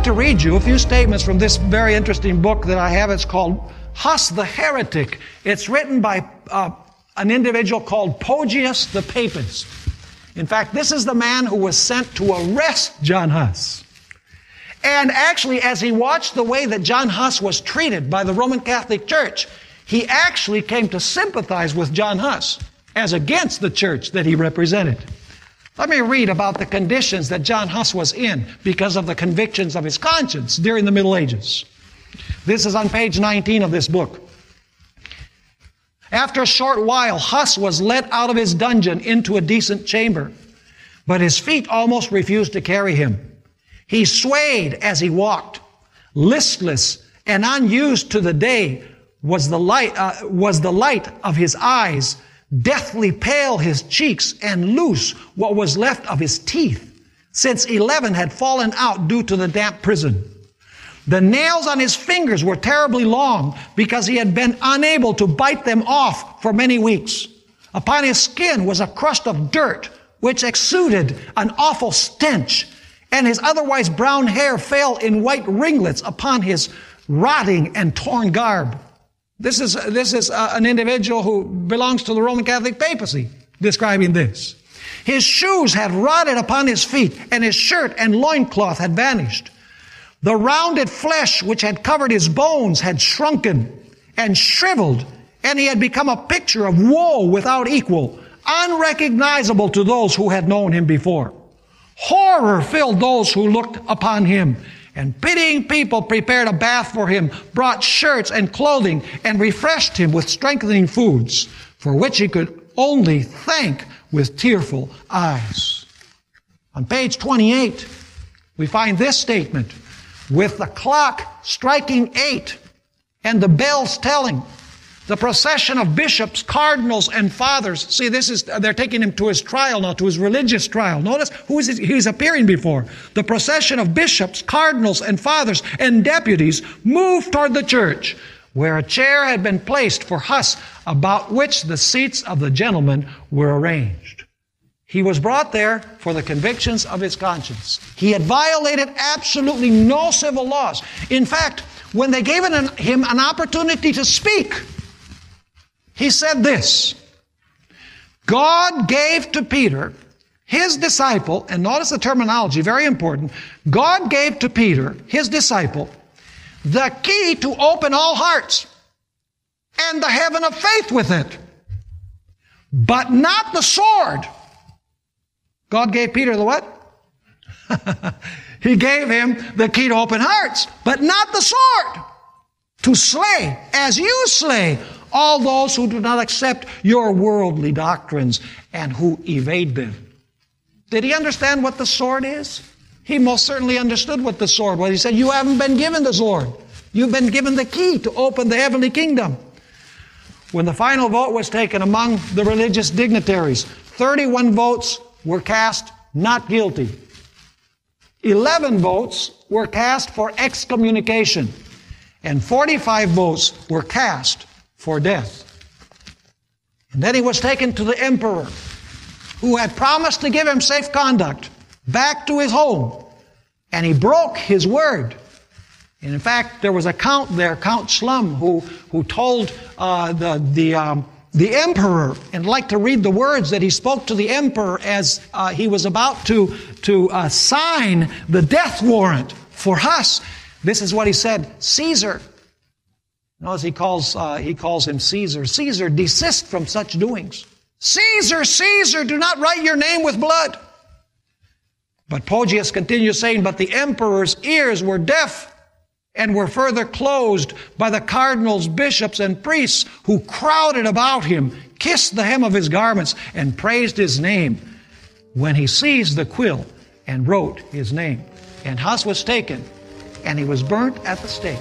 to read you a few statements from this very interesting book that I have. It's called Huss the Heretic. It's written by an individual called Poggius the Papist. In fact, this is the man who was sent to arrest John Huss. And actually, as he watched the way that John Huss was treated by the Roman Catholic Church, he actually came to sympathize with John Huss as against the church that he represented. Let me read about the conditions that John Huss was in because of the convictions of his conscience during the Middle Ages. This is on page 19 of this book. After a short while, Huss was let out of his dungeon into a decent chamber, but his feet almost refused to carry him. He swayed as he walked. Listless and unused to the day was the light of his eyes, deathly pale his cheeks, and loose what was left of his teeth, since 11 had fallen out due to the damp prison. The nails on his fingers were terribly long because he had been unable to bite them off for many weeks. Upon his skin was a crust of dirt which exuded an awful stench, and his otherwise brown hair fell in white ringlets upon his rotting and torn garb. This is an individual who belongs to the Roman Catholic papacy describing this. His shoes had rotted upon his feet, and his shirt and loincloth had vanished. The rounded flesh which had covered his bones had shrunken and shriveled, and he had become a picture of woe without equal, unrecognizable to those who had known him before. Horror filled those who looked upon him, and pitying people prepared a bath for him, brought shirts and clothing, and refreshed him with strengthening foods, for which he could only thank with tearful eyes. On page 28, we find this statement: with the clock striking 8 and the bells telling, the procession of bishops, cardinals, and fathers. See, they're taking him to his trial now, to his religious trial. Notice who he's appearing before. The procession of bishops, cardinals, and fathers, and deputies moved toward the church, where a chair had been placed for Huss, about which the seats of the gentlemen were arranged. He was brought there for the convictions of his conscience. He had violated absolutely no civil laws. In fact, when they gave him an opportunity to speak, he said this: God gave to Peter, his disciple, and notice the terminology, very important. God gave to Peter, his disciple, the key to open all hearts and the heaven of faith with it, but not the sword. God gave Peter the what? He gave him the key to open hearts, but not the sword, to slay, as you slay, all those who do not accept your worldly doctrines and who evade them. Did he understand what the sword is? He most certainly understood what the sword was. He said, you haven't been given the sword. You've been given the key to open the heavenly kingdom. When the final vote was taken among the religious dignitaries, 31 votes were cast not guilty. 11 votes were cast for excommunication, and 45 votes were cast for death. And then he was taken to the emperor, who had promised to give him safe conduct back to his home, and he broke his word. And in fact, there was a count there, Count Slum, who told the emperor, and I'd like to read the words that he spoke to the emperor as he was about to sign the death warrant for Huss. This is what he said: Caesar. Notice he calls him Caesar. Caesar, desist from such doings. Caesar, Caesar, do not write your name with blood. But Poggius continues saying, but the emperor's ears were deaf and were further closed by the cardinals, bishops, and priests who crowded about him, kissed the hem of his garments, and praised his name when he seized the quill and wrote his name. And Huss was taken, and he was burnt at the stake.